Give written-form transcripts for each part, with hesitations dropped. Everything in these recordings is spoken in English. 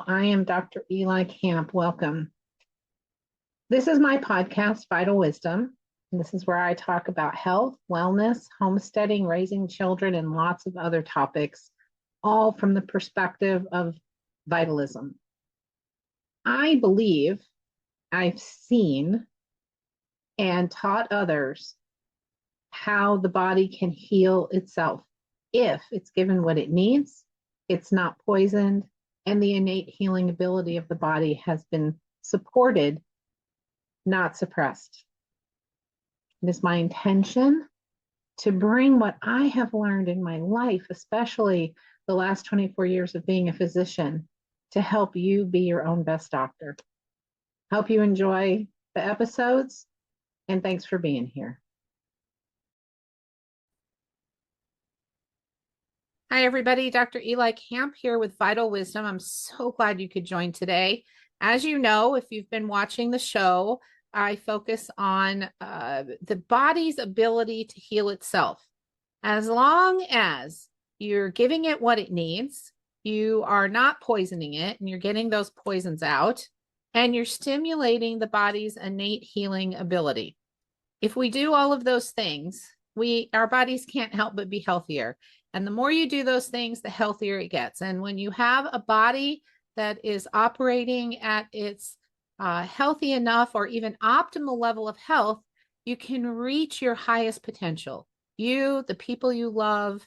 I am Dr. Eli Camp. Welcome. This is my podcast, Vital Wisdom. And this is where I talk about health, wellness, homesteading, raising children, and lots of other topics, all from the perspective of vitalism. I believe I've seen and taught others how the body can heal itself if it's given what it needs, it's not poisoned, and the innate healing ability of the body has been supported, not suppressed. It is my intention to bring what I have learned in my life, especially the last 24 years of being a physician, to help you be your own best doctor. Hope you enjoy the episodes, and thanks for being here. Hi, everybody. Dr. Eli Camp here with Vital Wisdom. I'm so glad you could join today. As you know, if you've been watching the show, I focus on the body's ability to heal itself. As long as you're giving it what it needs, you are not poisoning it, and you're getting those poisons out, and you're stimulating the body's innate healing ability. If we do all of those things, our bodies can't help but be healthier. And the more you do those things, the healthier it gets. And when you have a body that is operating at its healthy enough or even optimal level of health, you can reach your highest potential. You, the people you love,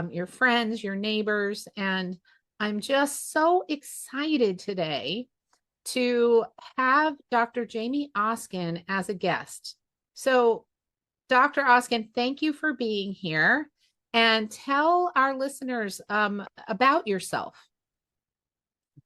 your friends, your neighbors. And I'm just so excited today to have Dr. Jamie Oskin as a guest. So, Dr. Oskin, thank you for being here. And tell our listeners about yourself.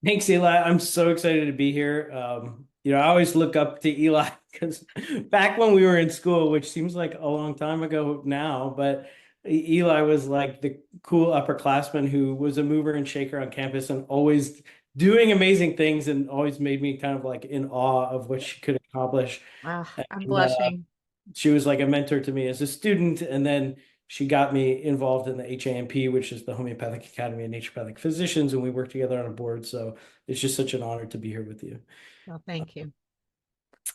Thanks, Eli. I'm so excited to be here. I always look up to Eli because back when we were in school, which seems like a long time ago now, but Eli was like the cool upperclassman who was a mover and shaker on campus and always doing amazing things and always made me kind of like in awe of what she could accomplish. I'm blushing. She was like a mentor to me as a student, and then she got me involved in the HAMP, which is the Homeopathic Academy of Naturopathic Physicians, and we worked together on a board. So it's just such an honor to be here with you. Well, thank you.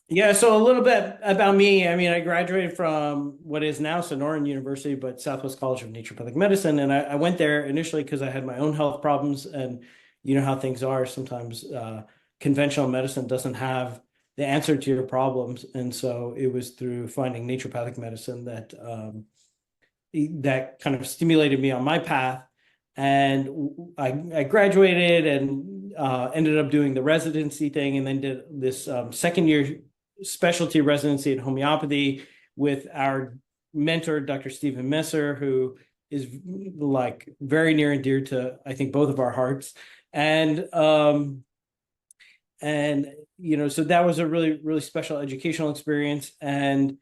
Yeah, so a little bit about me. I mean, I graduated from what is now Sonoran University, but Southwest College of Naturopathic Medicine. And I went there initially because I had my own health problems. And you know how things are. Sometimes conventional medicine doesn't have the answer to your problems. And so it was through finding naturopathic medicine that that kind of stimulated me on my path. And I graduated and ended up doing the residency thing, and then did this second year specialty residency in homeopathy with our mentor, Dr. Stephen Messer, who is like very near and dear to, I think, both of our hearts. And so that was a really, really special educational experience. And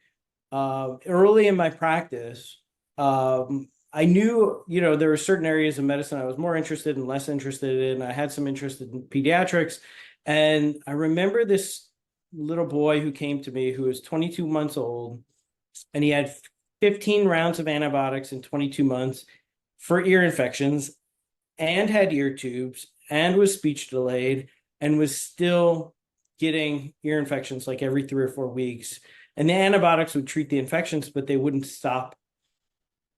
early in my practice, I knew, there were certain areas of medicine I was more interested in, less interested in. I had some interest in pediatrics. And I remember this little boy who came to me who was 22 months old, and he had 15 rounds of antibiotics in 22 months for ear infections, and had ear tubes, and was speech delayed, and was still getting ear infections like every 3 or 4 weeks. And the antibiotics would treat the infections, but they wouldn't stop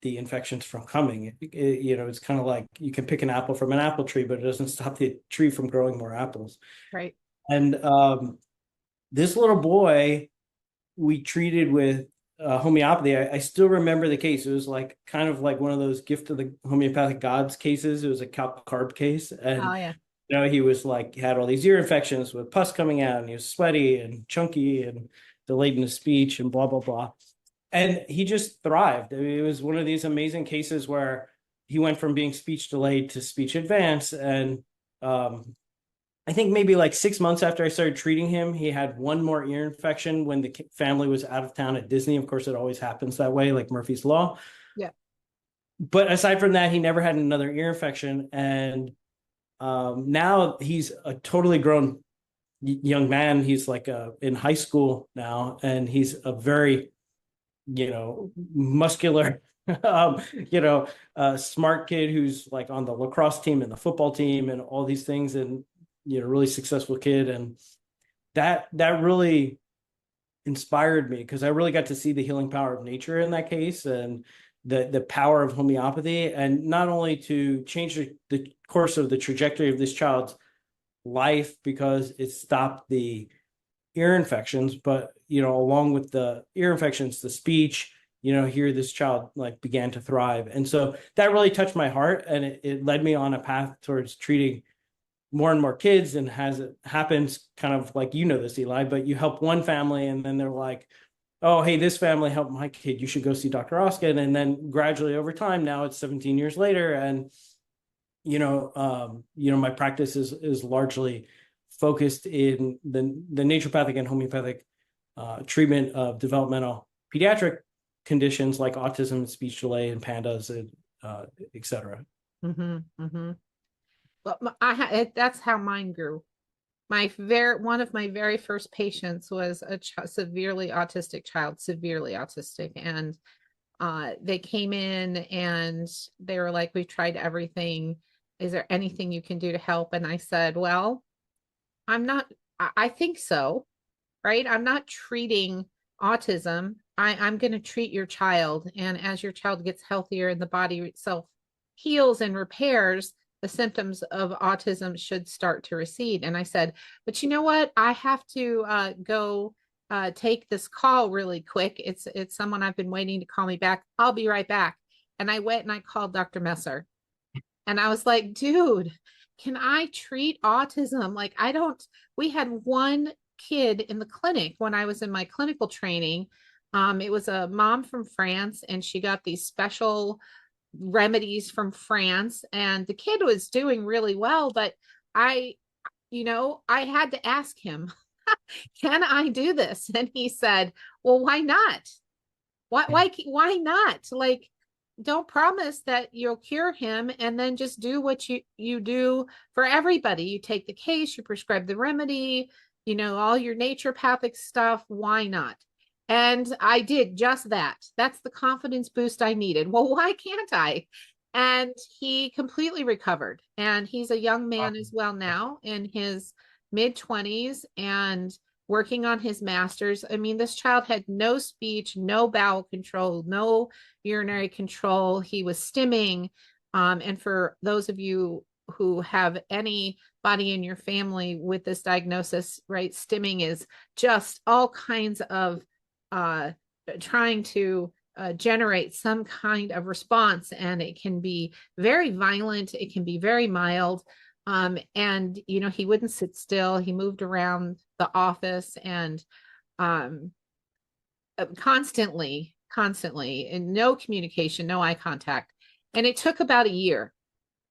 the infections from coming. It's kind of like you can pick an apple from an apple tree, but it doesn't stop the tree from growing more apples. Right. And this little boy we treated with homeopathy. I still remember the case. It was like kind of like one of those gift of the homeopathic gods cases. It was a carb case. And Oh, yeah. he was like, had all these ear infections with pus coming out, and he was sweaty and chunky and delayed in his speech and blah, blah, blah. And he just thrived. I mean, it was one of these amazing cases where he went from being speech delayed to speech advanced. And I think maybe like 6 months after I started treating him, he had one more ear infection when the family was out of town at Disney. Of course, it always happens that way, like Murphy's Law. Yeah. But aside from that, he never had another ear infection. And now he's a totally grown young man. He's like in high school now, and he's a very, muscular, smart kid who's like on the lacrosse team and the football team and all these things. And really successful kid. And that really inspired me because I really got to see the healing power of nature in that case, and the power of homeopathy, and not only to change the course of the trajectory of this child's life because it stopped the ear infections, but along with the ear infections, the speech, here this child like began to thrive. And so that really touched my heart, and it led me on a path towards treating more and more kids. And as it happens, kind of like, this, Eli, but you help one family and then they're like, oh, hey, this family helped my kid, you should go see Dr. Oskin. And then gradually over time, now it's 17 years later, and my practice is largely focused in the naturopathic and homeopathic treatment of developmental pediatric conditions like autism, speech delay, and Pandas, and et cetera. Mm-hmm, mm-hmm. Well, that's how mine grew. One of my very first patients was a severely autistic child, severely autistic, and they came in and they were like, "We've tried everything. Is there anything you can do to help?" And I said, "Well, I'm not. I think so, right? I'm not treating autism. I'm going to treat your child, and as your child gets healthier and the body itself heals and repairs, the symptoms of autism should start to recede." And I said, "But you know what? I have to go take this call really quick. It's someone I've been waiting to call me back. I'll be right back." And I went and I called Dr. Messer. And I was like, "Dude, can I treat autism? Like, I don't." We had one kid in the clinic when I was in my clinical training. It was a mom from France, and she got these special remedies from France, and the kid was doing really well. But I, I had to ask him, "Can I do this?" And he said, "Well, why not? Why not? Like, don't promise that you'll cure him and then just do what you do for everybody. You take the case, you prescribe the remedy, all your naturopathic stuff. Why not?" And I did just that. That's the confidence boost I needed. Well, why can't I? And he completely recovered. And he's a young man as well now, in his mid 20s, and working on his master's. I mean, this child had no speech, no bowel control, no urinary control. He was stimming. And for those of you who have anybody in your family with this diagnosis, right, stimming is just all kinds of trying to generate some kind of response. And it can be very violent, it can be very mild. And he wouldn't sit still. He moved around the office, and constantly, and no communication, no eye contact. And it took about a year.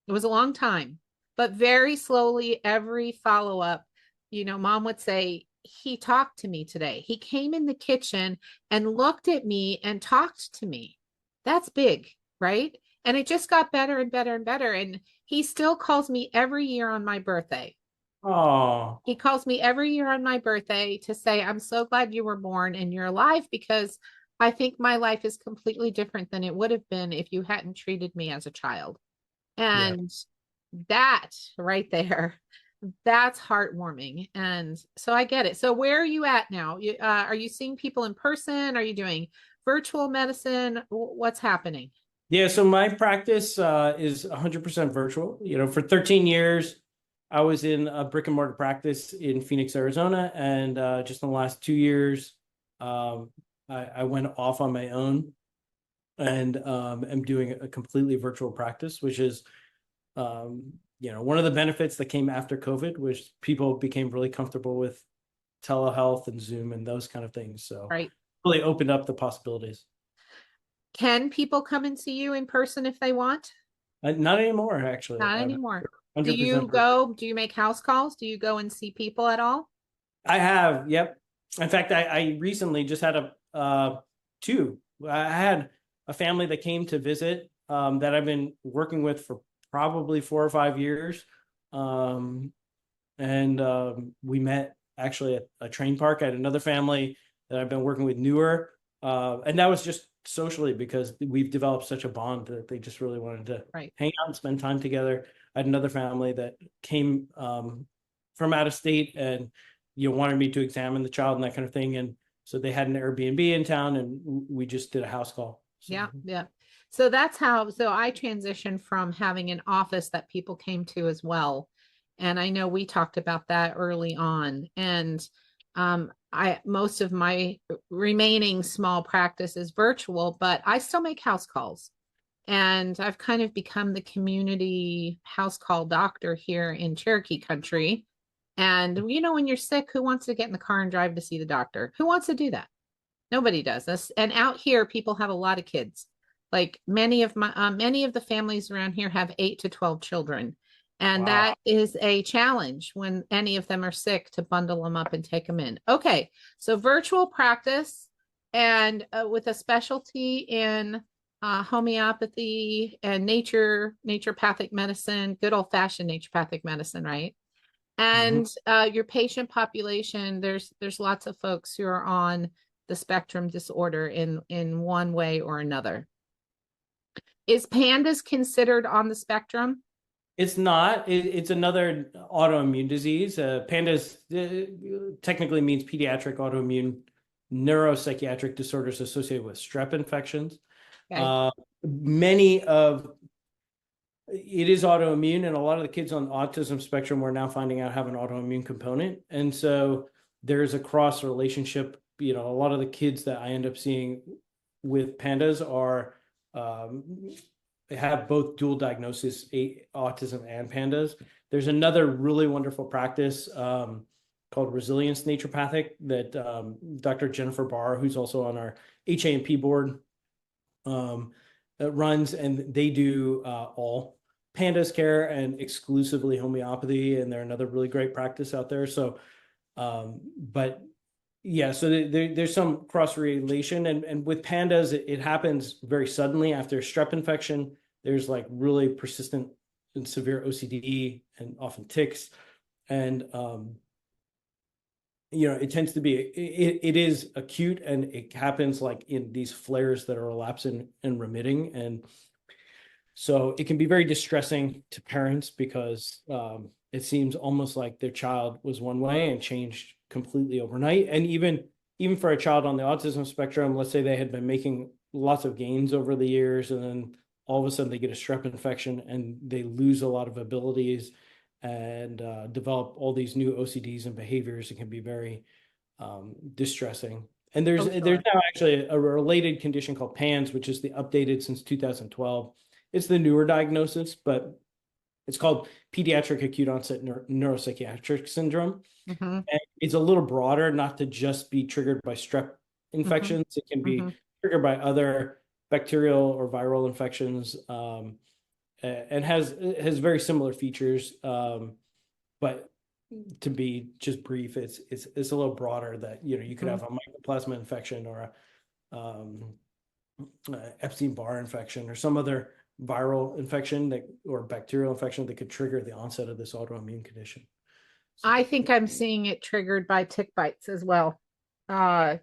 It was a long time, but very slowly, every follow up, mom would say, "He talked to me today. He came in the kitchen and looked at me and talked to me." That's big, right? And it just got better and better and better. And he still calls me every year on my birthday. Oh, He calls me every year on my birthday to say, "I'm so glad you were born and you're alive, because I think my life is completely different than it would have been if you hadn't treated me as a child." yeah. And that right there, that's heartwarming. And so I get it. So where are you at now? Are you seeing people in person? Are you doing virtual medicine? What's happening? Yeah, so my practice is 100% virtual. For 13 years, I was in a brick and mortar practice in Phoenix, Arizona, and just in the last 2 years, I went off on my own, and am doing a completely virtual practice, which is, one of the benefits that came after COVID, which people became really comfortable with telehealth and Zoom and those kind of things. So Right. really opened up the possibilities. Can people come and see you in person if they want? Not anymore, actually. Not I'm anymore. Do you 100% virtual. go, do you make house calls? Do you go and see people at all? I have, yep. In fact, I recently just had two. I had a family that came to visit that I've been working with for probably 4 or 5 years. Um, and we met actually at a train park. I had another family that I've been working with newer. And that was just socially because we've developed such a bond that they just really wanted to Right. hang out and spend time together. I had another family that came from out of state, and wanted me to examine the child and that kind of thing. And so they had an Airbnb in town, and we just did a house call. So. Yeah, yeah. So that's how, so I transitioned from having an office that people came to as well. And I know we talked about that early on. And most of my remaining small practice is virtual, but I still make house calls. And I've kind of become the community house call doctor here in Cherokee country. And when you're sick, who wants to get in the car and drive to see the doctor? Who wants to do that? Nobody does this. And out here, people have a lot of kids. Like many of the families around here have 8 to 12 children. And Wow. that is a challenge when any of them are sick to bundle them up and take them in. Okay. So virtual practice and with a specialty in homeopathy and naturopathic medicine, good old fashioned naturopathic medicine, right? Mhm. And your patient population, there's lots of folks who are on the spectrum disorder in one way or another. Is pandas considered on the spectrum? It's not. It's another autoimmune disease. Pandas technically means pediatric autoimmune neuropsychiatric disorders associated with strep infections. Okay. Uh, many of it is autoimmune, and a lot of the kids on the autism spectrum we're now finding out have an autoimmune component, and so there's a cross relationship. A lot of the kids that I end up seeing with pandas are have both dual diagnosis, autism and pandas. There's another really wonderful practice called resilience naturopathic that Dr. Jennifer Barr, who's also on our HAMP board, runs, and they do all pandas care and exclusively homeopathy, and they're another really great practice out there. So, but yeah, so there's some cross relation, and with pandas, it happens very suddenly after strep infection. There's like really persistent and severe OCD and often tics, and it tends to be it is acute, and it happens like in these flares that are relapsing and remitting, and so it can be very distressing to parents because it seems almost like their child was one way and changed completely overnight. And even for a child on the autism spectrum, let's say they had been making lots of gains over the years, and then all of a sudden they get a strep infection and they lose a lot of abilities and develop all these new OCDs and behaviors. It can be very distressing. And there's Oh, there's sure. now actually a related condition called PANS, which is the updated since 2012. It's the newer diagnosis, but it's called pediatric acute onset neuropsychiatric syndrome. Mm-hmm, And it's a little broader, not to just be triggered by strep mm-hmm, infections. It can mm-hmm. be triggered by other bacterial or viral infections, and has very similar features. But to be just brief, it's a little broader that you could Mm-hmm. have a mycoplasma infection or a Epstein-Barr infection or some other viral infection or bacterial infection that could trigger the onset of this autoimmune condition. So, I think I'm seeing it triggered by tick bites as well. Uh,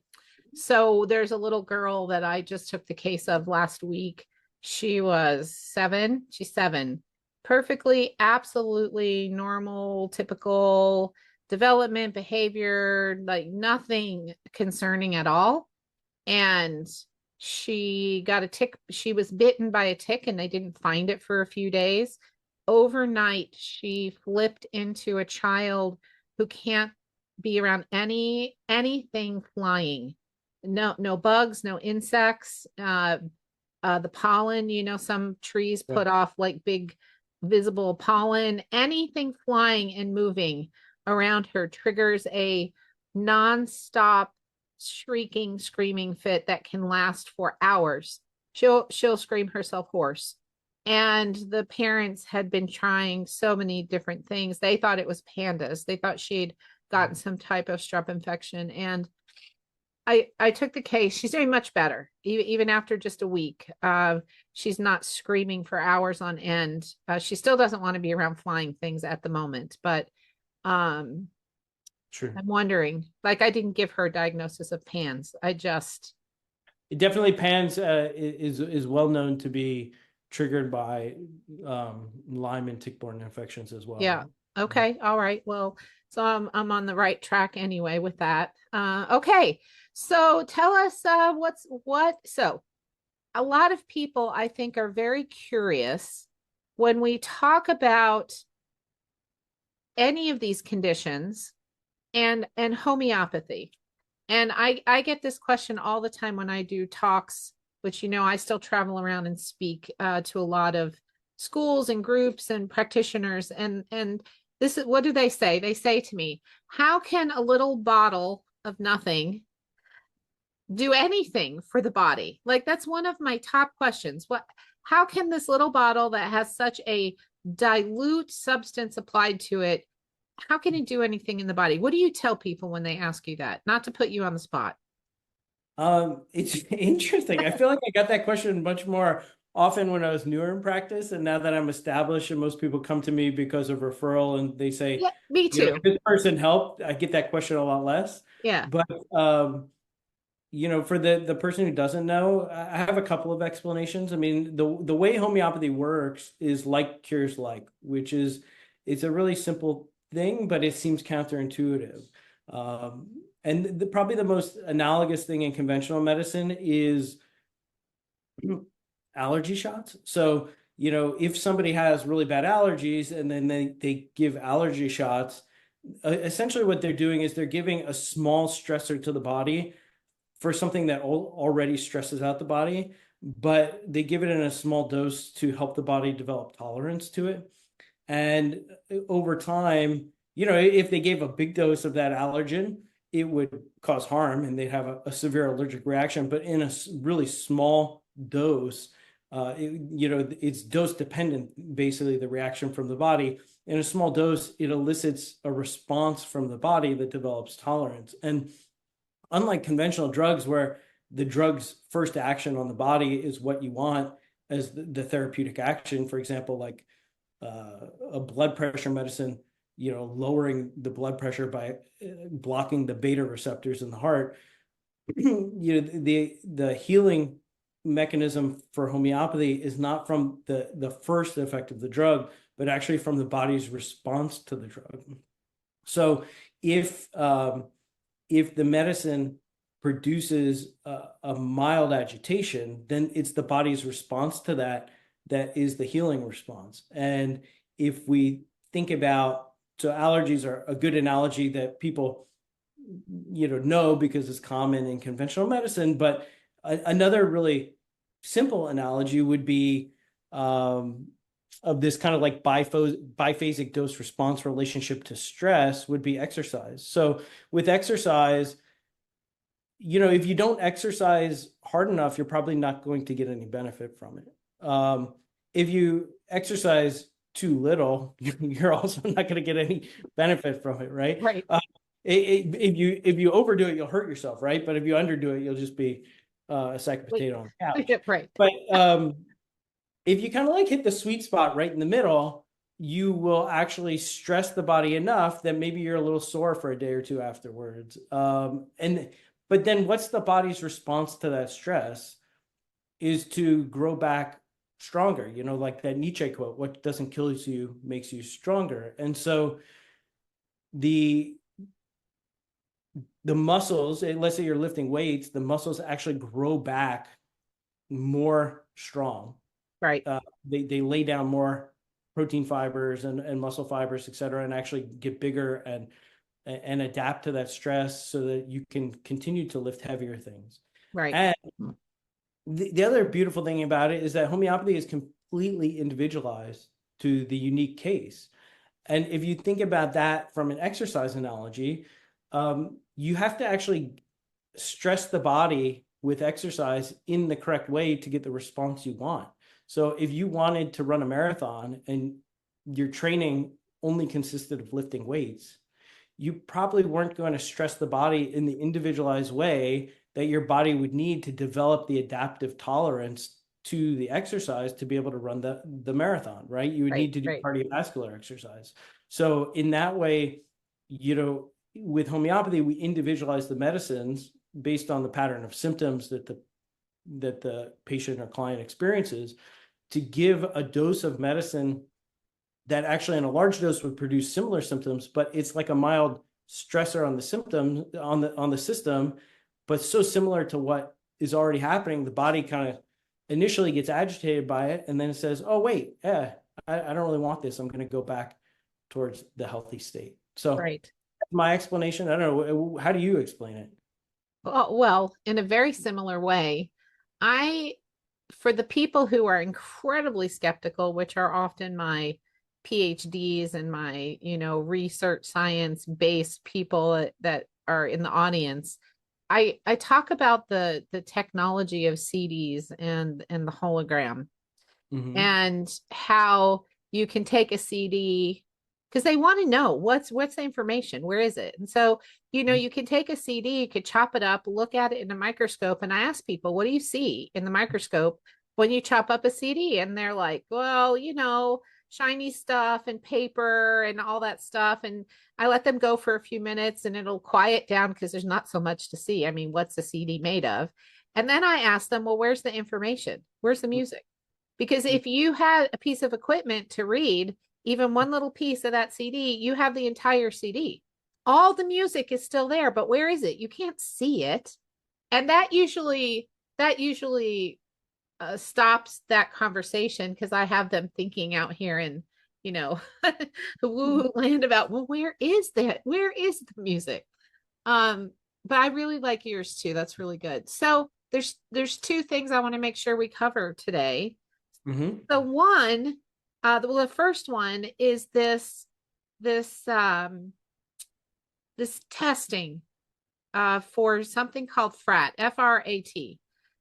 So there's a little girl that I just took the case of last week. She was 7. She's 7. Perfectly, absolutely normal, typical development behavior, like nothing concerning at all. And she got a tick. She was bitten by a tick and they didn't find it for a few days. Overnight, she flipped into a child who can't be around anything flying. No bugs, no insects. The pollen, some trees yeah. put off like big visible pollen. Anything flying and moving around her triggers a nonstop shrieking, screaming fit that can last for hours. She'll scream herself hoarse. And the parents had been trying so many different things. They thought it was pandas. They thought she'd gotten some type of strep infection. And I took the case. She's doing much better, even after just a week. She's not screaming for hours on end. She still doesn't want to be around flying things at the moment, but um, True. I'm wondering. Like, I didn't give her a diagnosis of PANS. I just It definitely PANS is well known to be triggered by Lyme and tick-borne infections as yeah. well. Okay. All right. Well, so I'm on the right track anyway with that. Okay. So tell us so a lot of people I think are very curious when we talk about any of these conditions and homeopathy. And I get this question all the time when I do talks, which I still travel around and speak to a lot of schools and groups and practitioners. And this is what do they say? They say to me, "How can a little bottle of nothing do anything for the body?" Like that's one of my top questions. How can this little bottle that has such a dilute substance applied to it, how can it do anything in the body? What do you tell people when they ask you that? Not to put you on the spot. It's interesting. I feel like I got that question much more often when I was newer in practice, and now that I'm established and most people come to me because of referral and they say, Yeah, me too. this person helped, I get that question a lot less. Yeah. But for the person who doesn't know, I have a couple of explanations. I mean, the way homeopathy works is like cures like, which is it's a really simple thing, but it seems counterintuitive. And probably the most analogous thing in conventional medicine is allergy shots. So, if somebody has really bad allergies and then they give allergy shots, essentially what they're doing is they're giving a small stressor to the body for something that already stresses out the body, but they give it in a small dose to help the body develop tolerance to it. And over time, if they gave a big dose of that allergen, it would cause harm and they'd have a severe allergic reaction. But in a really small dose, it's dose dependent, basically, the reaction from the body. In a small dose, it elicits a response from the body that develops tolerance. And unlike conventional drugs, where the drug's first action on the body is what you want as the therapeutic action, for example, like a blood pressure medicine, lowering the blood pressure by blocking the beta receptors in the heart. The healing mechanism for homeopathy is not from the first effect of the drug, but actually from the body's response to the drug. So if the medicine produces a mild agitation, then it's the body's response to that is the healing response. And if we think about, so allergies are a good analogy that people know because it's common in conventional medicine, but another really simple analogy would be of this kind of like biphasic dose response relationship to stress would be exercise. So with exercise, if you don't exercise hard enough, you're probably not going to get any benefit from it. If you exercise too little, you're also not going to get any benefit from it, right? Right. If you overdo it, you'll hurt yourself, right? But if you underdo it, you'll just be a sack of Wait. potato on the couch. Right. But if you kind of like hit the sweet spot right in the middle, you will actually stress the body enough that maybe you're a little sore for a day or two afterwards. But then what's the body's response to that stress is to grow back stronger, like that Nietzsche quote, what doesn't kill you makes you stronger. And so the muscles, let's say you're lifting weights, the muscles actually grow back more strong. Right. They lay down more protein fibers and muscle fibers, et cetera, and actually get bigger and adapt to that stress so that you can continue to lift heavier things. Right. And the other beautiful thing about it is that homeopathy is completely individualized to the unique case. And if you think about that from an exercise analogy, you have to actually stress the body with exercise in the correct way to get the response you want. So if you wanted to run a marathon and your training only consisted of lifting weights, you probably weren't going to stress the body in the individualized way that your body would need to develop the adaptive tolerance to the exercise to be able to run the marathon, right? You would need to do cardiovascular exercise. So in that way, with homeopathy, we individualize the medicines based on the pattern of symptoms that the patient or client experiences to give a dose of medicine that actually in a large dose would produce similar symptoms, but it's like a mild stressor on the symptoms on the system, but so similar to what is already happening, the body kind of initially gets agitated by it, and then it says, "Oh wait, I don't really want this. I'm going to go back towards the healthy state." So Right. that's my explanation. I don't know. How do you explain it? Well, in a very similar way, I, for the people who are incredibly skeptical, which are often my PhDs and my, research science based people that are in the audience, I talk about the technology of CDs and the hologram Mm-hmm. and how you can take a CD because they want to know what's the information, where is it? And so, you can take a CD, you could chop it up, look at it in a microscope, and I ask people, what do you see in the microscope when you chop up a CD? And they're like, well, shiny stuff and paper and all that stuff. And I let them go for a few minutes and it'll quiet down because there's not so much to see. I mean, what's the CD made of? And then I ask them, well, where's the information? Where's the music? Because if you had a piece of equipment to read, even one little piece of that CD, you have the entire CD. All the music is still there, but where is it? You can't see it. And that usually stops that conversation because I have them thinking out here in, you know, the woo land about, well, where is that? Where is the music? Um, but I really like yours too. That's really good. So there's two things I want to make sure we cover today. Mm-hmm. The one, the first one is this this testing for something called FRAT.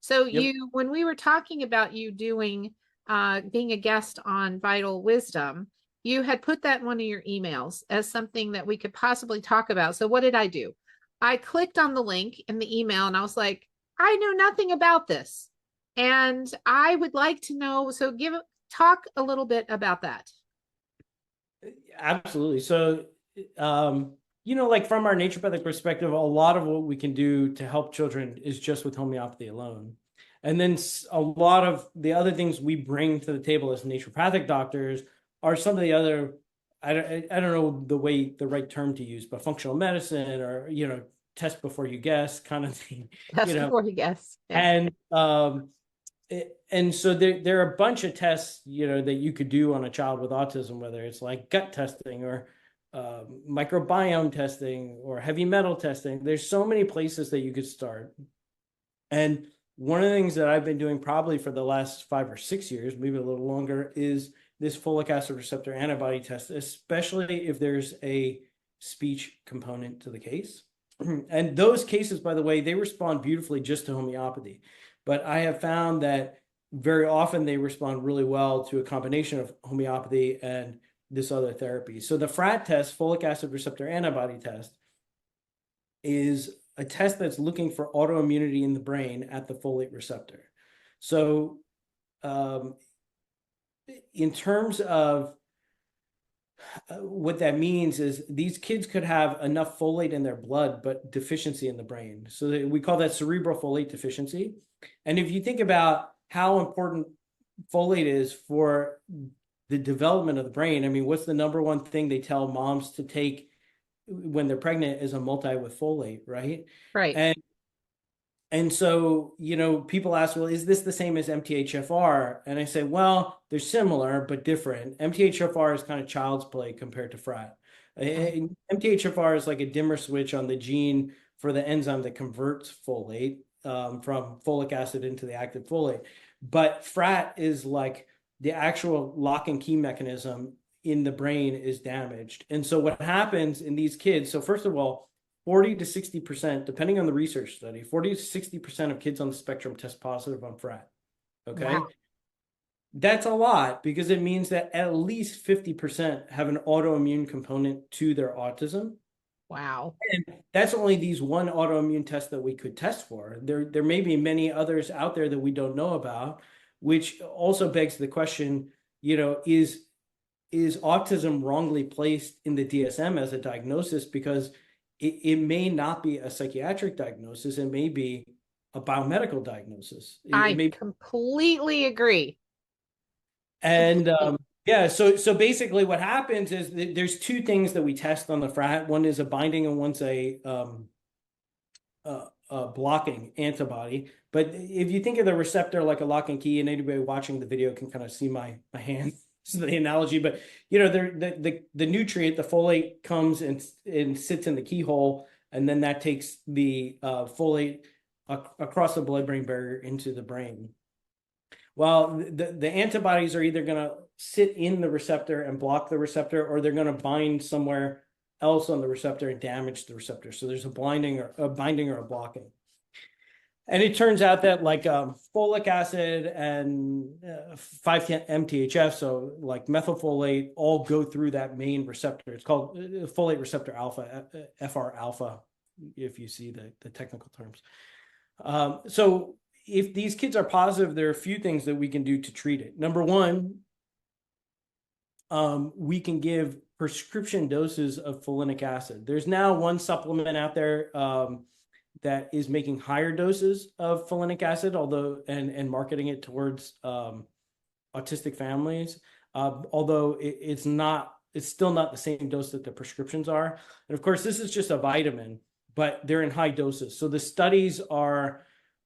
So Yep. when we were talking about you doing being a guest on Vital Wisdom, you had put that in one of your emails as something that we could possibly talk about. So what did I do? I clicked on the link in the email and I was like, I know nothing about this. And I would like to know. So talk a little bit about that. Absolutely. So, like from our naturopathic perspective, a lot of what we can do to help children is just with homeopathy alone. And then a lot of the other things we bring to the table as naturopathic doctors are some of the other, I don't know the right term to use, but functional medicine or, test before you guess kind of thing, you That's know, before you guess. Yeah. and, and so there are a bunch of tests, that you could do on a child with autism, whether it's like gut testing or microbiome testing or heavy metal testing. There's so many places that you could start. And one of the things that I've been doing probably for the last 5 or 6 years, maybe a little longer, is this folic acid receptor antibody test, especially if there's a speech component to the case. And those cases, by the way, they respond beautifully just to homeopathy. But I have found that very often they respond really well to a combination of homeopathy and this other therapy. So the FRAT test, folic acid receptor antibody test, is a test that's looking for autoimmunity in the brain at the folate receptor. So, um, in terms of what that means is these kids could have enough folate in their blood, but deficiency in the brain. So we call that cerebral folate deficiency. And if you think about how important folate is for the development of the brain, I mean, what's the number one thing they tell moms to take when they're pregnant is a multi with folate, right? Right. And and so, people ask, well, is this the same as MTHFR? And I say, well, they're similar, but different. MTHFR is kind of child's play compared to FRAT. Okay. MTHFR is like a dimmer switch on the gene for the enzyme that converts folate from folic acid into the active folate. But FRAT is like the actual lock and key mechanism in the brain is damaged. And so what happens in these kids, so first of all, 40 to 60%, depending on the research study, 40 to 60% of kids on the spectrum test positive on FRAT. Wow. Okay. That's a lot because it means that at least 50% have an autoimmune component to their autism. Wow. And that's only these one autoimmune test that we could test for. There may be many others out there that we don't know about, which also begs the question, is autism wrongly placed in the DSM as a diagnosis because it may not be a psychiatric diagnosis. It may be a biomedical diagnosis. It I may, completely agree. and Completely. Yeah, so basically what happens is there's two things that we test on the frat. One is a binding and one's a blocking antibody. But if you think of the receptor like a lock and key, and anybody watching the video can kind of see my hand, this is the analogy. But the nutrient, the folate, comes and sits in the keyhole, and then that takes the folate across the blood-brain barrier into the brain. Well, the antibodies are either going to sit in the receptor and block the receptor, or they're going to bind somewhere else on the receptor and damage the receptor. So there's a binding or a blocking. And it turns out that like folic acid and 5-MTHF, so like methylfolate, all go through that main receptor. It's called folate receptor alpha, FR alpha, if you see the technical terms. So if these kids are positive, there are a few things that we can do to treat it. Number one, we can give prescription doses of folinic acid. There's now one supplement out there that is making higher doses of folinic acid, although and marketing it towards autistic families. Although it's still not the same dose that the prescriptions are. And of course, this is just a vitamin, but they're in high doses. So the studies are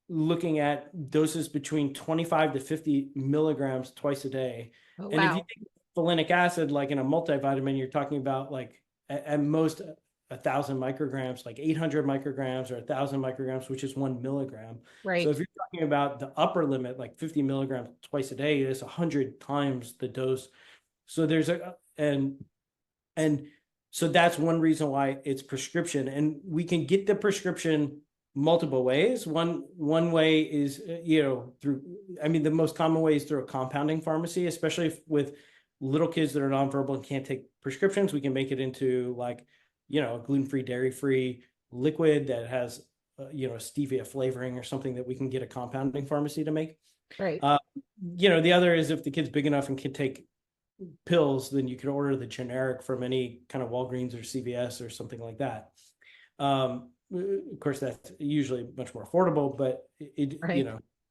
looking at doses between 25 to 50 milligrams twice a day. Oh, And if you wow. take folinic acid, like in a multivitamin, you're talking about like at most 1,000 micrograms, like 800 micrograms or 1,000 micrograms, which is 1 milligram. So Right. if you're talking about the upper limit, like 50 milligrams twice a day, it's 100 times the dose. So and so that's one reason why it's prescription, and we can get the prescription multiple ways. One way is, through, I mean, the most common way is through a compounding pharmacy, especially with little kids that are nonverbal and can't take prescriptions. We can make it into like, a gluten-free, dairy-free liquid that has, stevia flavoring or something that we can get a compounding pharmacy to make. Right. The other is if the kid's big enough and can take pills, then you can order the generic from any kind of Walgreens or CVS or something like that. Of course, that's usually much more affordable, but Right.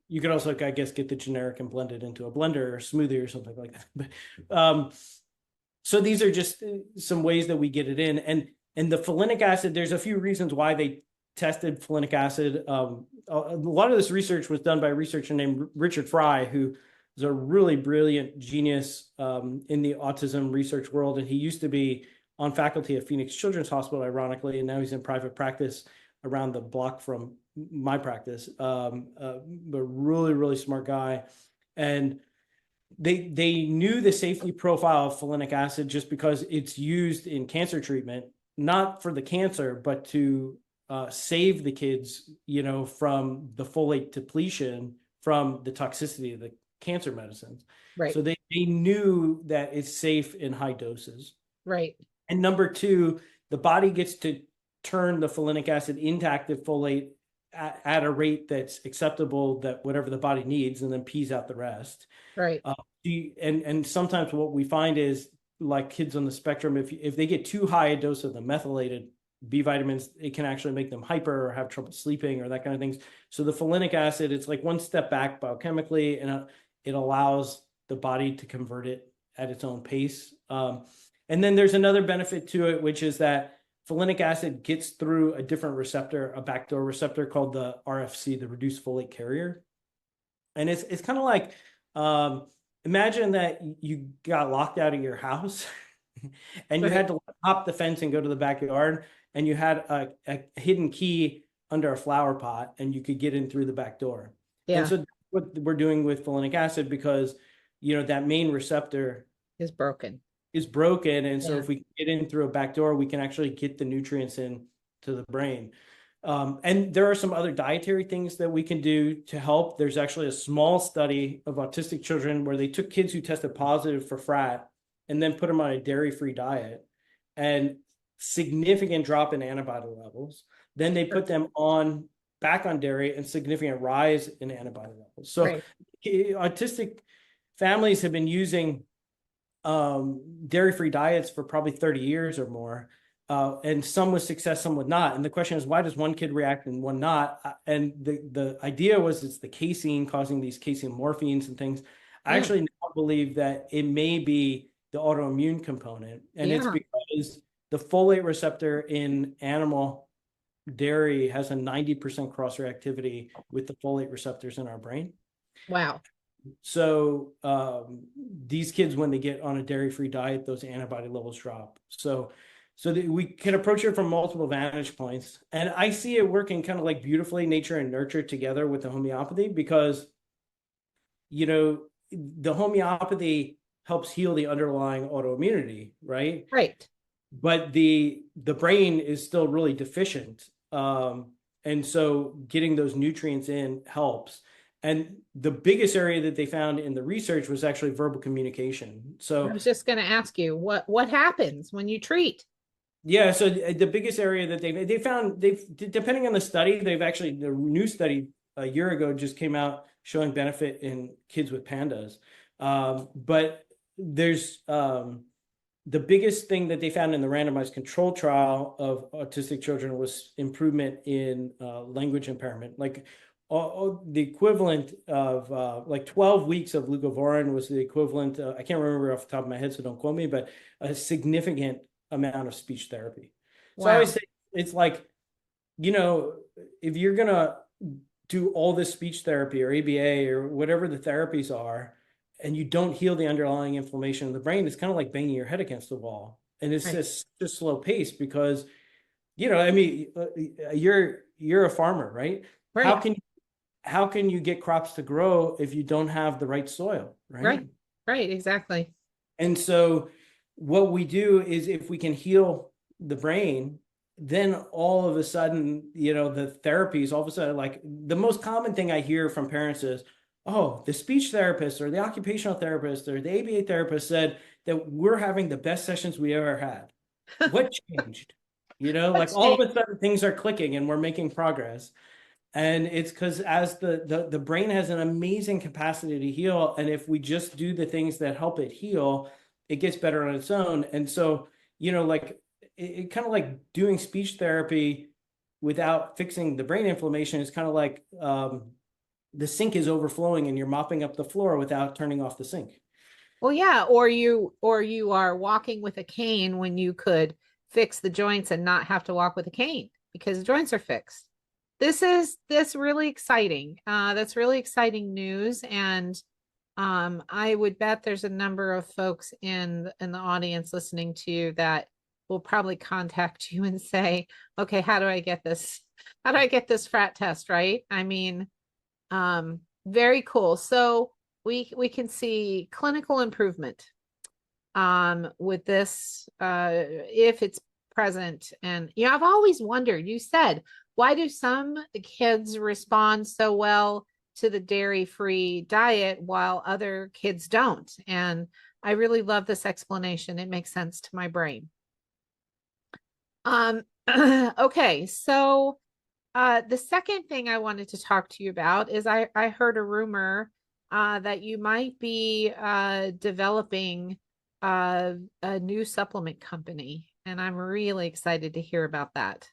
you could also, I guess, get the generic and blend it into a blender or smoothie or something like that. But so these are just some ways that we get it in. And the folinic acid, there's a few reasons why they tested folinic acid. A lot of this research was done by a researcher named Richard Fry, who is a really brilliant genius in the autism research world. And he used to be on faculty at Phoenix Children's Hospital, ironically, and now he's in private practice around the block from my practice. But really, really smart guy. And they knew the safety profile of folinic acid just because it's used in cancer treatment, not for the cancer, but to save the kids, from the folate depletion from the toxicity of the cancer medicines. Right. So they knew that it's safe in high doses. Right. And number two, the body gets to turn the folinic acid into active folate at a rate that's acceptable, that whatever the body needs, and then pees out the rest. Right. And sometimes what we find is, like kids on the spectrum, if they get too high a dose of the methylated B vitamins, it can actually make them hyper or have trouble sleeping or that kind of things. So the folinic acid, it's like one step back biochemically, and it allows the body to convert it at its own pace. And then there's another benefit to it, which is that folinic acid gets through a different receptor, a backdoor receptor called the RFC, the reduced folate carrier. And it's kind of like, imagine that you got locked out of your house and you had to hop the fence and go to the backyard, and you had a hidden key under a flower pot and you could get in through the back door. Yeah. And so that's what we're doing with folinic acid, because, that main receptor Is broken. is broken. And so Yeah. if we get in through a back door, we can actually get the nutrients in to the brain. And there are some other dietary things that we can do to help. There's actually a small study of autistic children where they took kids who tested positive for frat and then put them on a dairy-free diet, and significant drop in antibody levels. Then they put them back on dairy, and significant rise in antibody levels. So autistic families have been using dairy-free diets for probably 30 years or more. And some with success, some with not. And the question is, why does one kid react and one not? And the idea was it's the casein causing these casein morphines and things. I actually believe that it may be the autoimmune component, and it's Yeah. because the folate receptor in animal dairy has a 90% cross-reactivity with the folate receptors in our brain. Wow. So these kids, when they get on a dairy-free diet, those antibody levels drop. So that we can approach it from multiple vantage points. And I see it working kind of like beautifully nature and nurture together with the homeopathy, because, you know, the homeopathy helps heal the underlying autoimmunity, right? Right. But the brain is still really deficient. And so getting those nutrients in helps. And the biggest area that they found in the research was actually verbal communication. I So was just going to ask you what happens when you treat. yeah, so the biggest area that they found, they've, depending on the study, they've actually, the new study a year ago just came out showing benefit in kids with pandas. But there's the biggest thing that they found in the randomized control trial of autistic children was improvement in language impairment. Like the equivalent of like 12 weeks of leucovorin was the equivalent, I can't remember off the top of my head, so don't quote me, but a significant amount of speech therapy. So I always Wow. say it's like, you know, if you're gonna do all this speech therapy or ABA or whatever the therapies are, and you don't heal the underlying inflammation of the brain, it's kind of like banging your head against the wall. And it's Right. just slow pace because, you know, I mean, you're a farmer, right? How Right. can how can you get crops to grow if you don't have the right soil, right? Right. Right. Exactly. And so what we do is if we can heal the brain, then all of a sudden, you know, the therapies, all of a sudden, like the most common thing I hear from parents is, oh, the speech therapist or the occupational therapist or the ABA therapist said that we're having the best sessions we ever had. What changed? You know, like Let's all see. of a sudden things are clicking and we're making progress. And it's because as the brain has an amazing capacity to heal, and if we just do the things that help it heal, it gets better on its own. And so, you know, like it kind of like doing speech therapy without fixing the brain inflammation is kind of like the sink is overflowing and you're mopping up the floor without turning off the sink. Well, yeah, or you are walking with a cane when you could fix the joints and not have to walk with a cane because the joints are fixed. This really exciting. That's really exciting news, and I would bet there's a number of folks in the audience listening to you that will probably contact you and say, "Okay, how do I get this? How do I get this frat test?" Right? I mean, very cool. So we can see clinical improvement with this if it's present. And you know, I've always wondered, you said, why do some kids respond so well to the dairy-free diet while other kids don't? And I really love this explanation. It makes sense to my brain. Um, okay, so the second thing I wanted to talk to you about is I heard a rumor that you might be developing a new supplement company, and I'm really excited to hear about that.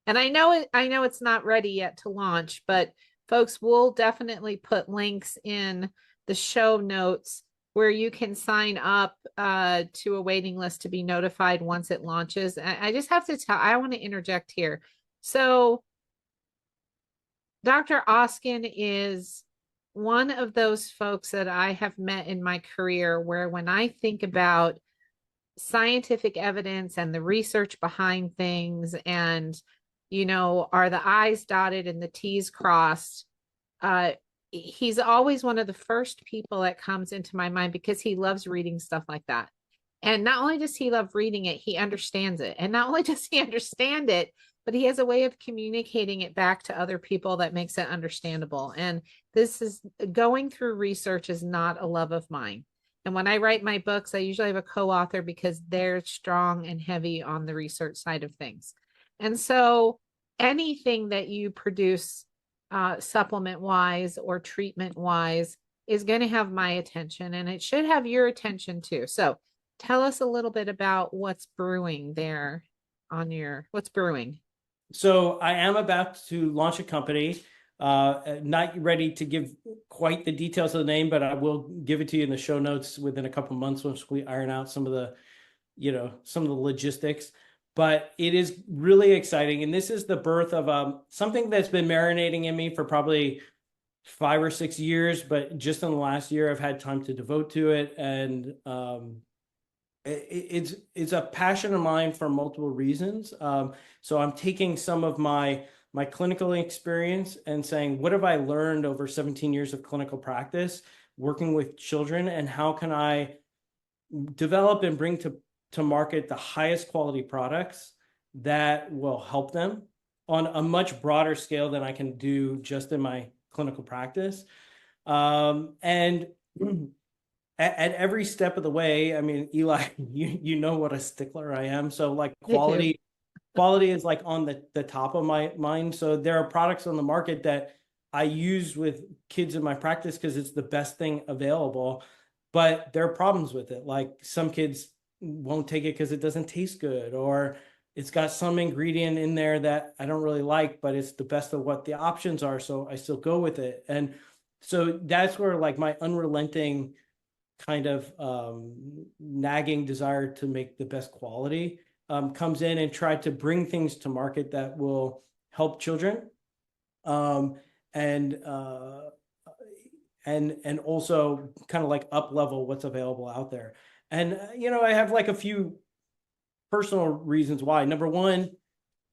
And I know it's not ready yet to launch, but folks will definitely put links in the show notes where you can sign up to a waiting list to be notified once it launches. I just have to tell, I want to interject here. So Dr. Oskin is one of those folks that I have met in my career where when I think about scientific evidence and the research behind things and, you know, are the I's dotted and the T's crossed, uh, he's always one of the first people that comes into my mind because he loves reading stuff like that. And not only does he love reading it, he understands it. And not only does he understand it, but he has a way of communicating it back to other people that makes it understandable. And this is going through research is not a love of mine. And when I write my books, I usually have a co-author because they're strong and heavy on the research side of things. And so anything that you produce supplement wise or treatment wise is going to have my attention and it should have your attention too. So tell us a little bit about what's brewing there on your what's brewing. So I am about to launch a company. Not ready to give quite the details of the name, but I will give it to you in the show notes within a couple months once we iron out some of the, some of the logistics. But it is really exciting. And this is the birth of something that's been marinating in me for probably 5 or 6 years, but just in the last year, I've had time to devote to it. And it's a passion of mine for multiple reasons. So I'm taking some of my clinical experience and saying, what have I learned over 17 years of clinical practice working with children, and how can I develop and bring to market the highest quality products that will help them on a much broader scale than I can do just in my clinical practice. And at every step of the way, I mean, Eli, you know what a stickler I am. So like I do. quality is like on the top of my mind. So there are products on the market that I use with kids in my practice because it's the best thing available, but there are problems with it. Like some kids won't take it because it doesn't taste good, or it's got some ingredient in there that I don't really like, but it's the best of what the options are. So I still go with it. And so that's where like my unrelenting kind of nagging desire to make the best quality comes in, and try to bring things to market that will help children, um, and and also kind of like up level what's available out there. And I have like a few personal reasons why. Number one,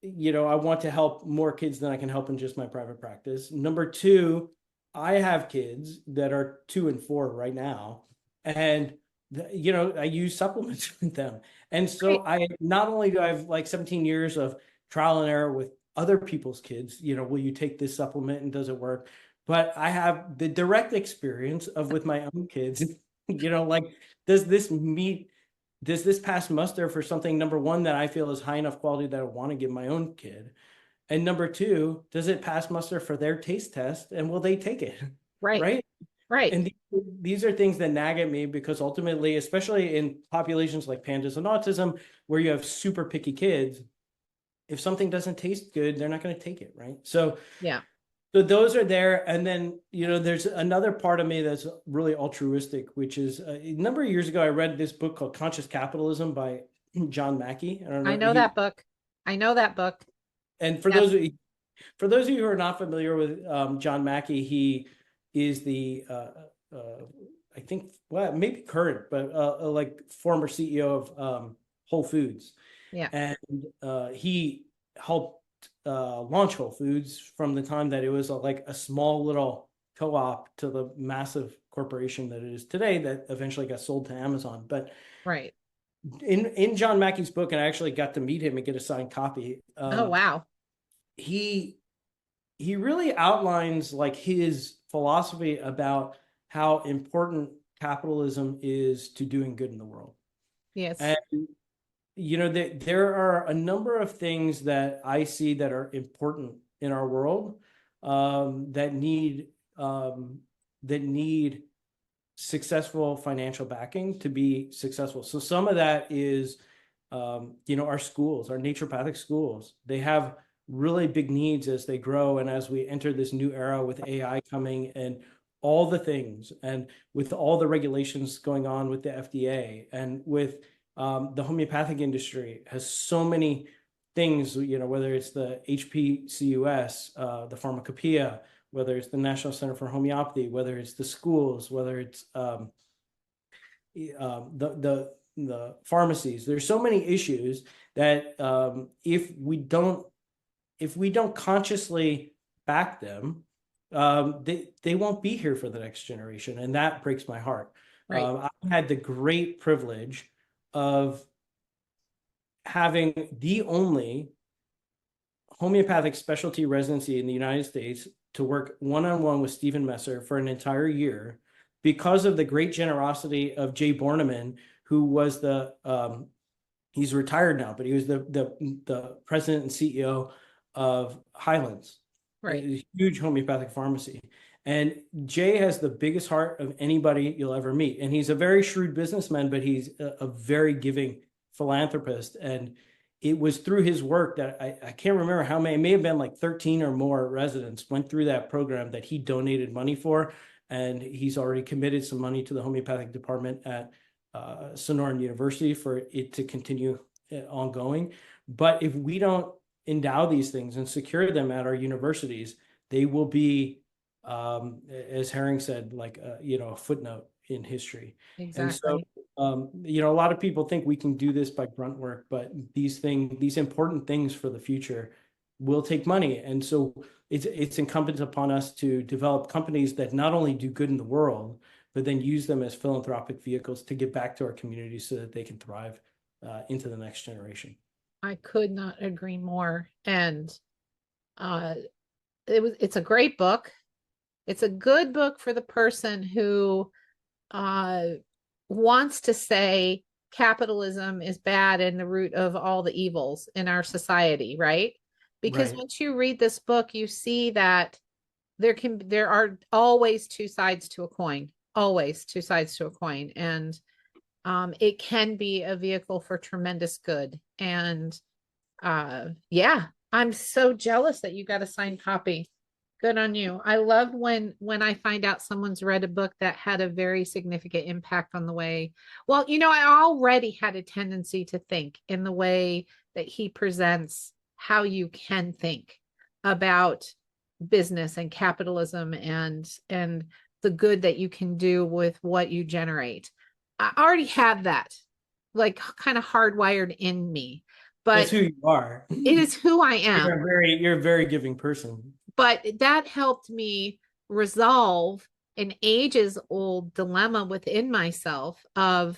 I want to help more kids than I can help in just my private practice. Number two, I have kids that are 2 and 4 right now, and I use supplements with them. And so Right. I not only do I have like 17 years of trial and error with other people's kids, will you take this supplement and does it work? But I have the direct experience of with my own kids, like, does this meet does this pass muster for something, number one, that I feel is high enough quality that I want to give my own kid? And number two, does it pass muster for their taste test, and will they take it? Right. Right. Right. And these are things that nag at me, because ultimately, especially in populations like Pandas and Autism, where you have super picky kids, if something doesn't taste good, they're not going to take it. Right. Yeah. So those are there. And then, there's another part of me that's really altruistic, which is a number of years ago, I read this book called Conscious Capitalism by John Mackey. I don't I know. know that book. I know that book. And Yes. for those of you who are not familiar with John Mackey, he is the, I think, well, maybe current, but like former CEO of Whole Foods. Yeah. And he helped launch Whole Foods from the time that it was like a small little co-op to the massive corporation that it is today, that eventually got sold to Amazon. But Right. in John Mackey's book, and I actually got to meet him and get a signed copy, Oh, wow. he he really outlines like his philosophy about how important capitalism is to doing good in the world. Yes. And there are a number of things that I see that are important in our world, that need successful financial backing to be successful. So some of that is, our schools, our naturopathic schools, they have really big needs as they grow. And as we enter this new era with AI coming and all the things, and with all the regulations going on with the FDA, and with the homeopathic industry has so many things, whether it's the HPCUS, the pharmacopoeia, whether it's the National Center for Homeopathy, whether it's the schools, whether it's the pharmacies. There's so many issues that if we don't consciously back them, they won't be here for the next generation, and that breaks my heart. Right. I had the great privilege of having the only homeopathic specialty residency in the United States to work one-on-one with Stephen Messer for an entire year, because of the great generosity of Jay Borneman, who was he's retired now, but he was the president and CEO of Highlands, Right. a huge homeopathic pharmacy. And Jay has the biggest heart of anybody you'll ever meet. And he's a very shrewd businessman, but he's a very giving philanthropist. And it was through his work that I can't remember how many, it may have been like 13 or more residents went through that program that he donated money for. And he's already committed some money to the homeopathic department at Sonoran University for it to continue ongoing. But if we don't endow these things and secure them at our universities, they will be, as Herring said, like, a footnote in history. And so, Exactly. a lot of people think we can do this by grunt work, but these important things for the future will take money. And so it's incumbent upon us to develop companies that not only do good in the world, but then use them as philanthropic vehicles to give back to our communities so that they can thrive into the next generation. I could not agree more. And uh, it's a great book. It's a good book for the person who uh, wants to say capitalism is bad and the root of all the evils in our society, right? Because Right. once you read this book, you see that there are always two sides to a coin, always two sides to a coin, and it can be a vehicle for tremendous good. And yeah, I'm so jealous that you got a signed copy. Good on you. I love when I find out someone's read a book that had a very significant impact on the way. Well, I already had a tendency to think in the way that he presents how you can think about business and capitalism and the good that you can do with what you generate. I already had that like kind of hardwired in me, That's but who you are. it is who I am. You're a very giving person. But that helped me resolve an ages old dilemma within myself uh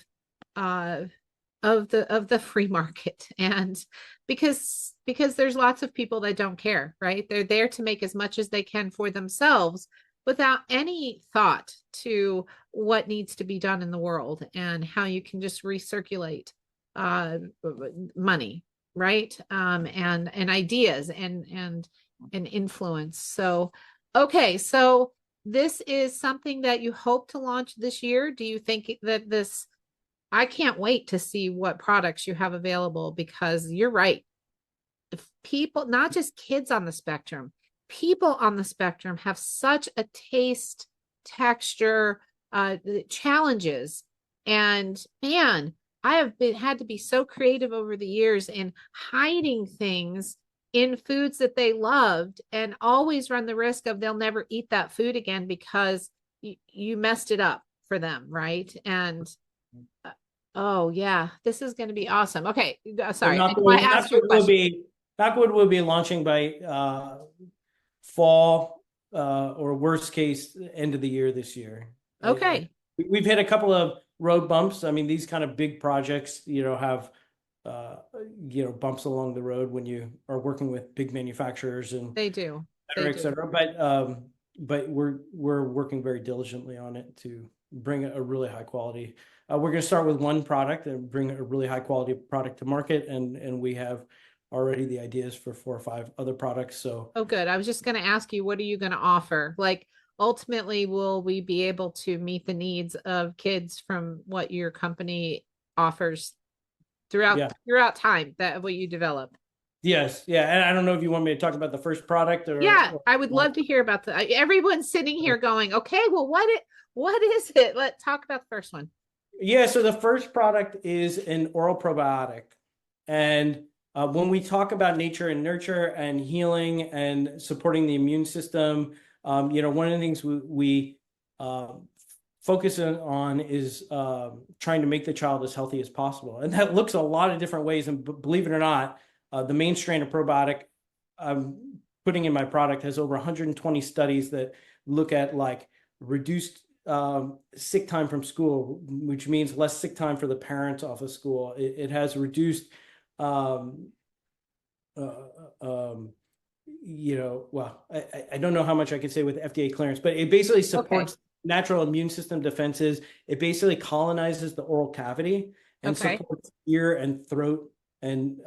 of the free market. And because there's lots of people that don't care, right? They're there to make as much as they can for themselves without any thought to what needs to be done in the world and how you can just recirculate uh money, right? And ideas and influence. So okay, so this is something that you hope to launch this year. Do you think that this I can't wait to see what products you have available, because you're right. If people, not just kids on the spectrum, people on the spectrum have such a taste, texture, challenges. And man, I have had to be so creative over the years in hiding things in foods that they loved, and always run the risk of they'll never eat that food again because you messed it up for them, right? And oh yeah, this is going to be awesome. Okay, So sorry, I know I asked you a question. Knockwood will be launching by fall, or worst case end of the year this year. Okay, We've hit a couple of road bumps. I mean, these kind of big projects, have uh, bumps along the road when you are working with big manufacturers and they do. et They cetera, et do. cetera. But we're working very diligently on it to bring a really high quality. We're going to start with one product and bring a really high quality product to market, and we have already the ideas for 4 or 5 other products. So Oh, good. I was just going to ask you, what are you going to offer? Like, ultimately, will we be able to meet the needs of kids from what your company offers yeah, throughout time that what you develop? yes, yeah. And I don't know if you want me to talk about the first product Yeah, or I would love to hear about everyone's sitting here going, okay, well, what is it? Let's talk about the first one. Yeah, so the first product is an oral probiotic. And when we talk about nature and nurture and healing and supporting the immune system, one of the things we focus on is trying to make the child as healthy as possible. And that looks a lot of different ways. And believe it or not, the main strain of probiotic I'm putting in my product has over 120 studies that look at like reduced sick time from school, which means less sick time for the parents off of school. It has reduced, um, uh, um, well, I don't know how much I can say with FDA clearance, but it basically Okay. supports natural immune system defenses. It basically colonizes the oral cavity and Okay. supports ear and throat and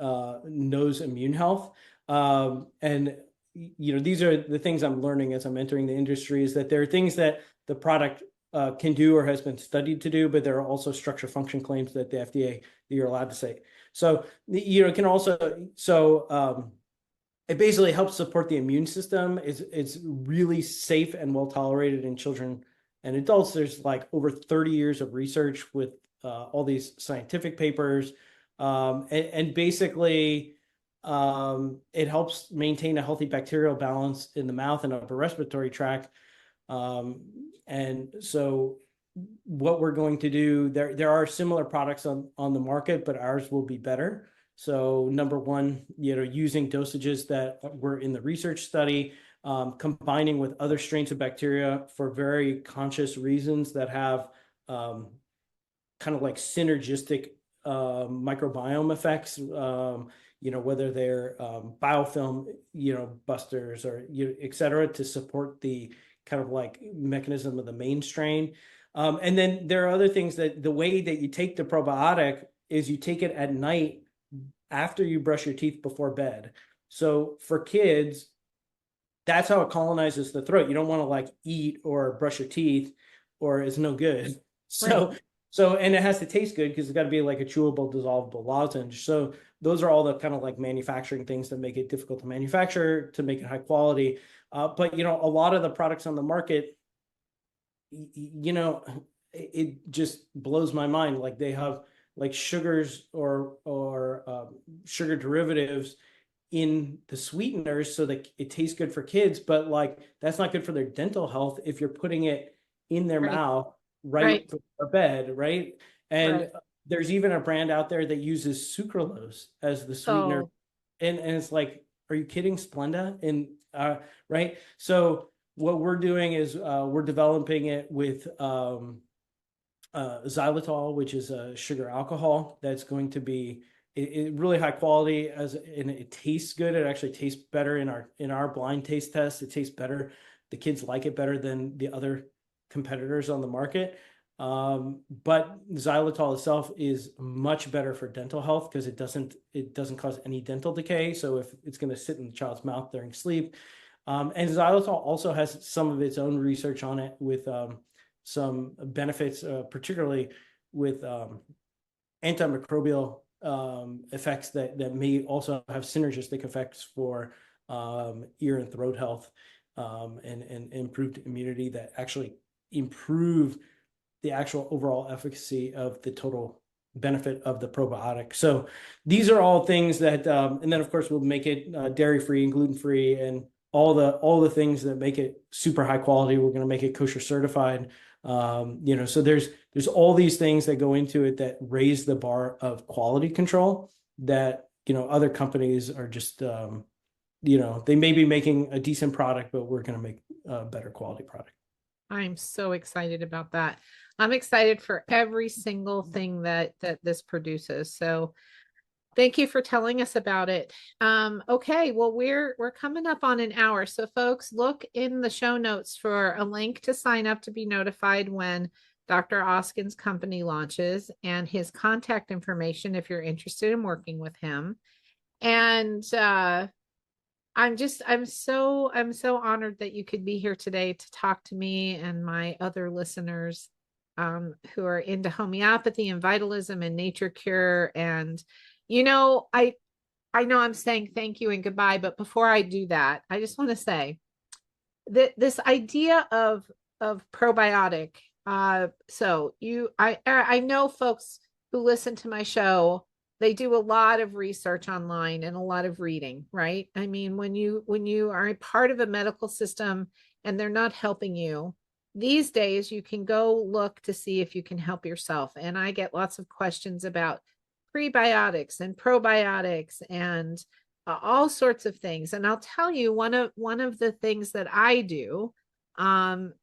nose immune health. And these are the things I'm learning as I'm entering the industry, is that there are things that the product can do or has been studied to do, but there are also structure function claims that the FDA that you're allowed to say. So, it can also, it basically helps support the immune system. It's really safe and well tolerated in children and adults. There's like over 30 years of research with all these scientific papers. And basically, it helps maintain a healthy bacterial balance in the mouth and upper respiratory tract. And so what we're going to do, there are similar products on the market, but ours will be better. So number one, using dosages that were in the research study, combining with other strains of bacteria for very conscious reasons that have kind of like synergistic microbiome effects, whether they're biofilm, busters or et cetera, to support the kind of like mechanism of the main strain. And then there are other things that the way that you take the probiotic is you take it at night after you brush your teeth before bed. So for kids, that's how it colonizes the throat. You don't want to like eat or brush your teeth or it's no good. Right. And it has to taste good because it's got to be like a chewable, dissolvable lozenge. So those are all the kind of like manufacturing things that make it difficult to manufacture, to make it high quality. But a lot of the products on the market, it just blows my mind. Like they have like sugars or sugar derivatives in the sweeteners so that it tastes good for kids, but like that's not good for their dental health if you're putting it in their Right. mouth right Right. before bed, right? And Right. there's even a brand out there that uses sucralose as the sweetener, Oh, and it's like, are you kidding, Splenda? And right. So what we're doing is we're developing it with xylitol, which is a sugar alcohol that's going to be really high quality, and it tastes good. It actually tastes better in our blind taste test. It tastes better. The kids like it better than the other competitors on the market. But xylitol itself is much better for dental health because it doesn't cause any dental decay. So if it's going to sit in the child's mouth during sleep, and xylitol also has some of its own research on it with some benefits, particularly with antimicrobial effects that may also have synergistic effects for ear and throat health, and improved immunity that actually improve the actual overall efficacy of the total benefit of the probiotic. So these are all things that, and then of course we'll make it dairy free and gluten free and all the things that make it super high quality. We're going to make it kosher certified. So there's all these things that go into it that raise the bar of quality control that, other companies are just, they may be making a decent product, but we're going to make a better quality product. I'm so excited about that. I'm excited for every single thing that this produces. So thank you for telling us about it. Okay, well, we're coming up on an hour. So folks, look in the show notes for a link to sign up to be notified when Dr. Oskin's company launches, and his contact information if you're interested in working with him. And I'm so honored that you could be here today to talk to me and my other listeners who are into homeopathy and vitalism and nature cure. And I know I'm saying thank you and goodbye, but before I do that, I just want to say that this idea of probiotic. I know folks who listen to my show, they do a lot of research online and a lot of reading, right? I mean, when you are a part of a medical system and they're not helping you, these days you can go look to see if you can help yourself. And I get lots of questions about prebiotics and probiotics and all sorts of things. And I'll tell you, one of the things that I do um,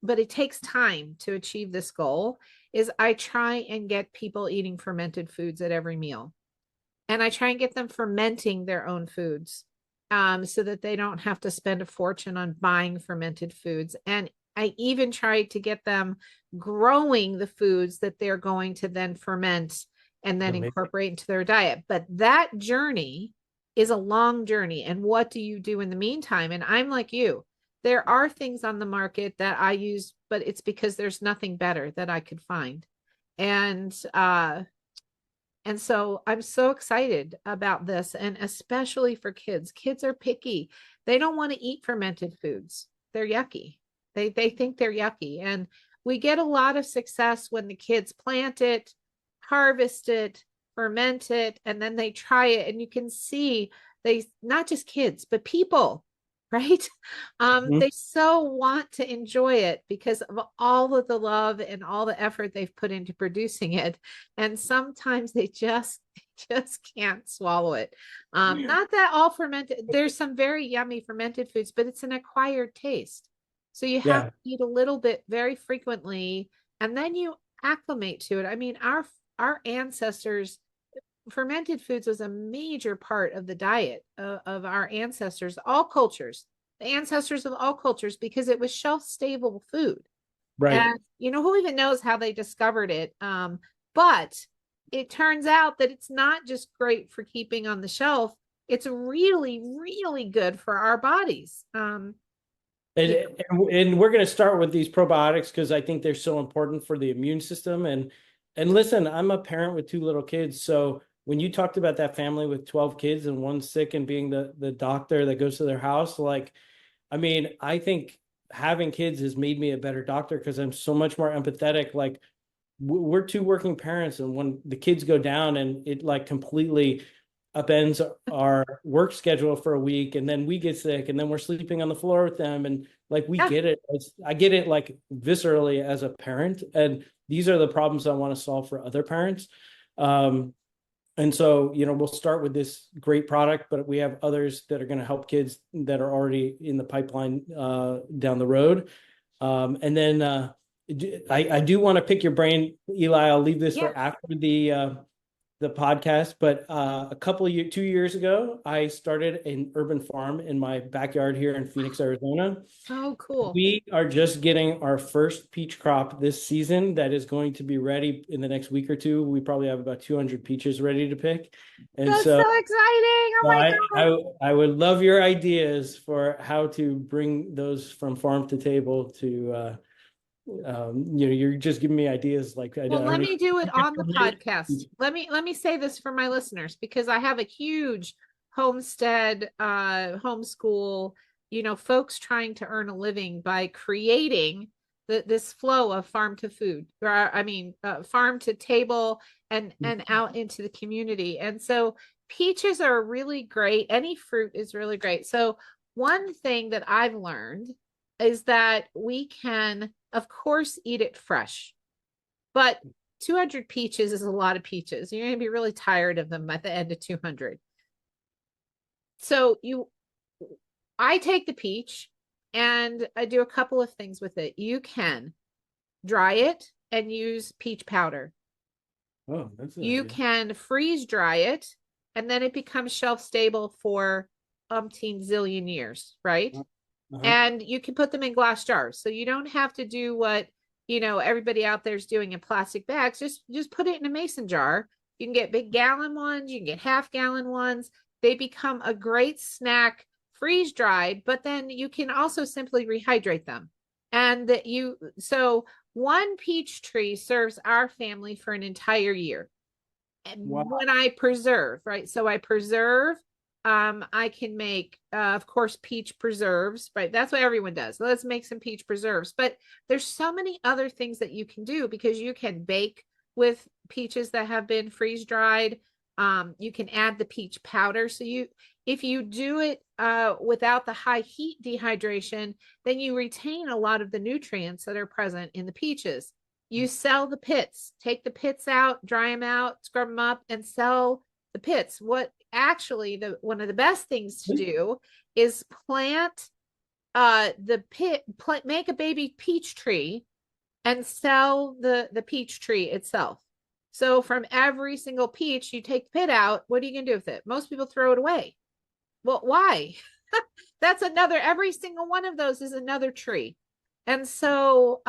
but it takes time to achieve this goal, is I try and get people eating fermented foods at every meal. And I try and get them fermenting their own foods, so that they don't have to spend a fortune on buying fermented foods. And I even try to get them growing the foods that they're going to then ferment and then Amazing. incorporate into their diet. But that journey is a long journey. And what do you do in the meantime? And I'm like you. There are things on the market that I use, but it's because there's nothing better that I could find. And And so I'm so excited about this, and especially for kids. Kids are picky. They don't want to eat fermented foods. They're yucky. They think they're yucky. And we get a lot of success when the kids plant it, harvest it, ferment it, and then they try it. And you can see they, not just kids, but people, right? Mhm. They so want to enjoy it because of all of the love and all the effort they've put into producing it. And sometimes they just can't swallow it. Not that all fermented, there's some very yummy fermented foods, but it's an acquired taste. So you have Yeah. to eat a little bit very frequently, and then you acclimate to it. I mean, our ancestors, fermented foods was a major part of the diet of our ancestors, all cultures, the ancestors of all cultures, because it was shelf stable food. Right. And who even knows how they discovered it? But it turns out that it's not just great for keeping on the shelf. It's really, really good for our bodies. And, You and we're going to start with these probiotics because I think they're so important for the immune system. And listen, I'm a parent with two little kids. So when you talked about that family with 12 kids and one sick and being the doctor that goes to their house, like, I mean, I think having kids has made me a better doctor because I'm so much more empathetic. Like we're two working parents, and when the kids go down and it like completely upends our work schedule for a week, and then we get sick, and then we're sleeping on the floor with them, and like we yeah, get it. I get it like viscerally as a parent, and these are the problems I want to solve for other parents. And so, we'll start with this great product, but we have others that are going to help kids that are already in the pipeline down the road. And then I do want to pick your brain, Eli. I'll leave this yeah. for after the podcast. But a couple of 2 years ago, I started an urban farm in my backyard here in Phoenix, Arizona. So cool. We are just getting our first peach crop this season that is going to be ready in the next week or two. We probably have about 200 peaches ready to pick. And That's so so exciting. Oh my I, God. I, I would love your ideas for how to bring those from farm to table to, you're just giving me ideas. Like I Well, let don't me do it on the even. podcast. Let me say this for my listeners, because I have a huge homestead, homeschool, folks trying to earn a living by creating this flow of farm to food, or I mean, farm to table, and out into the community. And so peaches are really great. Any fruit is really great. So one thing that I've learned is that we can, of course, eat it fresh, but 200 peaches is a lot of peaches. You're going to be really tired of them at the end of 200. So I take the peach and I do a couple of things with it. You can dry it and use peach powder. Oh, that's an You idea. can freeze dry it, and then it becomes shelf stable for umpteen zillion years, right? Uh-huh. And you can put them in glass jars. So you don't have to do what, everybody out there is doing in plastic bags. Just put it in a mason jar. You can get big gallon ones, you can get half gallon ones. They become a great snack, freeze dried, but then you can also simply rehydrate them. And that so one peach tree serves our family for an entire year. And Wow. when I preserve, right? So I preserve, I can make, of course, peach preserves, right? That's what everyone does. Let's make some peach preserves. But there's so many other things that you can do, because you can bake with peaches that have been freeze dried. You can add the peach powder. So if you do it without the high heat dehydration, then you retain a lot of the nutrients that are present in the peaches. You sell the pits, take the pits out, dry them out, scrub them up, and sell the pits. What actually, the one of the best things to do is plant the make a baby peach tree and sell the peach tree itself. So from every single peach you take the pit out, what are you going to do with it? Most people throw it away. Well, why? That's another, every single one of those is another tree. And so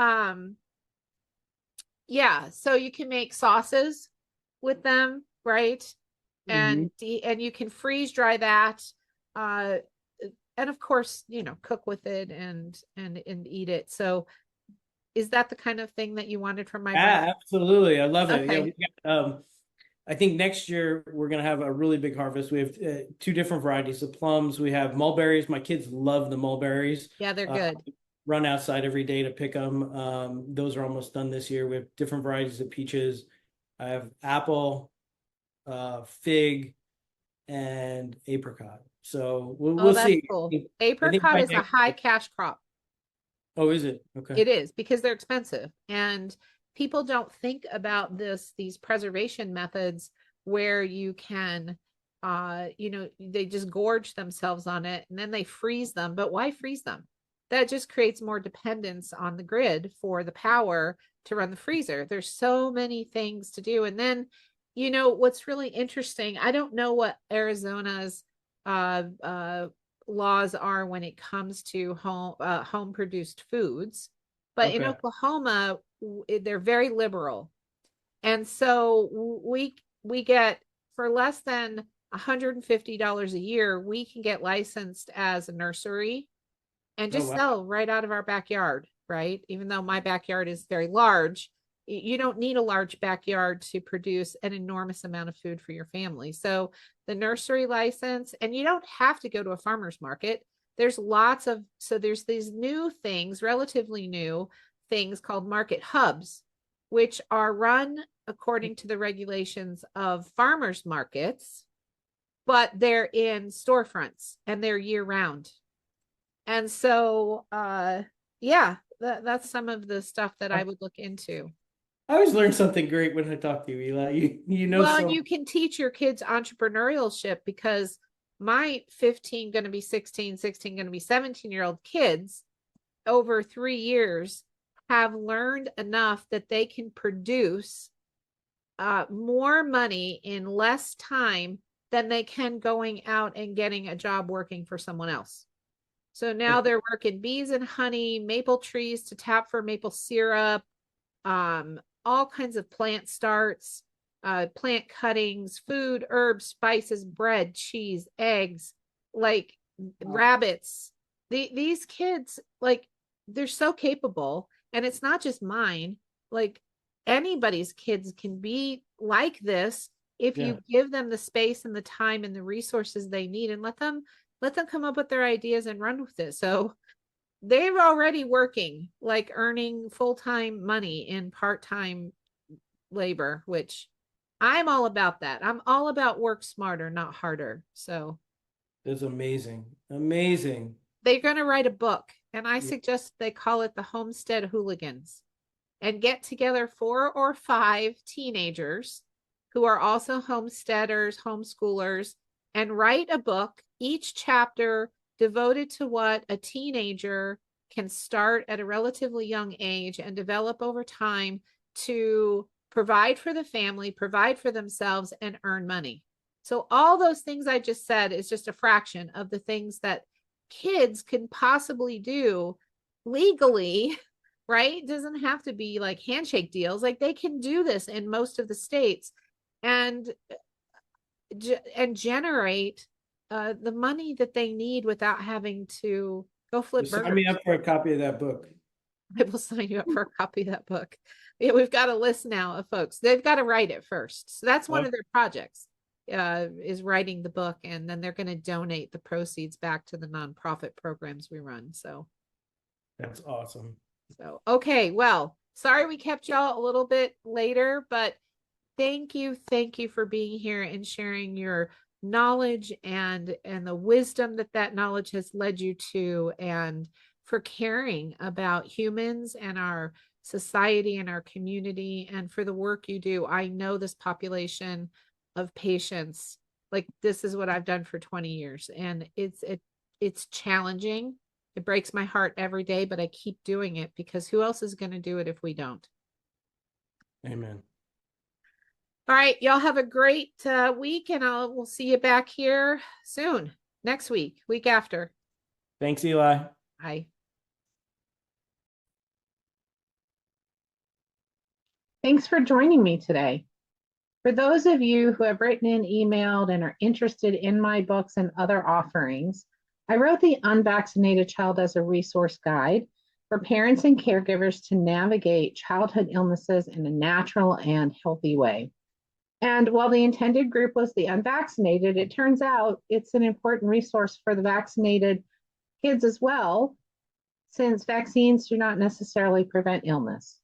yeah, so you can make sauces with them, right? Hmm. And you can freeze dry that, uh and of course, cook with it and eat it. So is that the kind of thing that you wanted from my brain? Yeah, absolutely. I love it. Yeah, Okay. I think next year we're going to have a really big harvest. We have two different varieties of plums. We have mulberries. My kids love the mulberries. Yeah, they're good. Run outside every day to pick them. Those are almost done this year. We have different varieties of peaches. I have apple, fig, and apricot. So we'll That's see. cool. I think Apricot by is a next. high cash crop. Oh, is it? Okay. It is because they're expensive and people don't think about these preservation methods where you can they just gorge themselves on it and then they freeze them. But why freeze them? That just creates more dependence on the grid for the power to run the freezer. There's so many things to do. And then, what's really interesting, I don't know what Arizona's uh, uh, laws are when it comes to home produced foods, but in Okay. Oklahoma they're very liberal, and so we get for less than $150 a year we can get licensed as a nursery and Oh, just wow. sell right out of our backyard, right? Even though my backyard is very large, you don't need a large backyard to produce an enormous amount of food for your family. So the nursery license, and you don't have to go to a farmer's market. There's these new things, relatively new things called market hubs, which are run according to the regulations of farmers markets, but they're in storefronts and they're year round. And so, yeah, that's some of the stuff that I would look into. I always learn something great when I talk to you, Eli. You know Well, and so. you can teach your kids entrepreneurship because my 15 going to be 16, 16 going to be 17-year-old kids over 3 years have learned enough that they can produce more money in less time than they can going out and getting a job working for someone else. So now they're working bees and honey, maple trees to tap for maple syrup, all kinds of plant starts, plant cuttings, food, herbs, spices, bread, cheese, eggs, like rabbits. These kids, like, they're so capable. And it's not just mine. Like, anybody's kids can be like this if Yeah. you give them the space and the time and the resources they need and let them come up with their ideas and run with it. So they're already working, like earning full-time money in part-time labor, which I'm all about that. I'm all about work smarter, not harder. So That's amazing. Amazing. they're going to write a book, and I Yeah. suggest they call it the Homestead Hooligans and get together 4 or 5 teenagers who are also homesteaders, homeschoolers, and write a book, each chapter devoted to what a teenager can start at a relatively young age and develop over time to provide for the family, provide for themselves, and earn money. So, all those things I just said is just a fraction of the things that kids can possibly do legally, right? It doesn't have to be like handshake deals. Like, they can do this in most of the states and generate the money that they need without having to go You flip sign me burgers. up for a copy of that book. I will sign you up for a copy of that book. Yeah, we've got a list now of folks. They've got to write it first. So that's one Oh, of their projects, is writing the book, and then they're going to donate the proceeds back to the nonprofit programs we run. that's awesome. Okay. Well, sorry we kept y'all a little bit later, but thank you for being here and sharing your knowledge and the wisdom that knowledge has led you to, and for caring about humans and our society and our community, and for the work you do. I know this population of patients, like, this is what I've done for 20 years, and it's challenging. It breaks my heart every day, but I keep doing it because who else is going to do it if we don't? Amen. All right, y'all have a great week, and we'll see you back here soon. Next week after. Thanks, Eli. Bye. Thanks for joining me today. For those of you who have written in, emailed, and are interested in my books and other offerings, I wrote The Unvaccinated Child as a resource guide for parents and caregivers to navigate childhood illnesses in a natural and healthy way. And while the intended group was the unvaccinated, it turns out it's an important resource for the vaccinated kids as well, since vaccines do not necessarily prevent illness.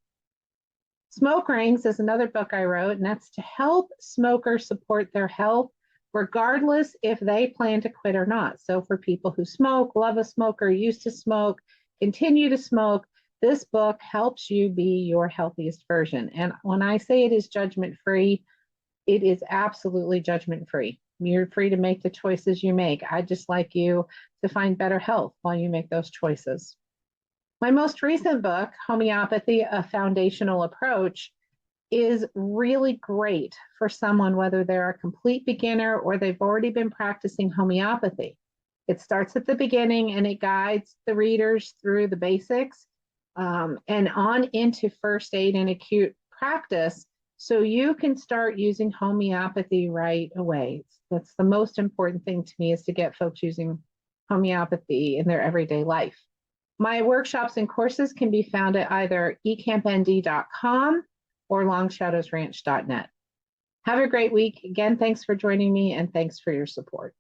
Smoke Rings is another book I wrote, and that's to help smokers support their health, regardless if they plan to quit or not. So, for people who smoke, love a smoker, used to smoke, continue to smoke, this book helps you be your healthiest version. And when I say it is judgment free, it is absolutely judgment free. You're free to make the choices you make. I'd just like you to find better health while you make those choices. My most recent book, Homeopathy, A Foundational Approach, is really great for someone, whether they're a complete beginner or they've already been practicing homeopathy. It starts at the beginning and it guides the readers through the basics and on into first aid and acute practice, so you can start using homeopathy right away. That's the most important thing to me, is to get folks using homeopathy in their everyday life. My workshops and courses can be found at either ecampnd.com or longshadowsranch.net. Have a great week. Again, thanks for joining me and thanks for your support.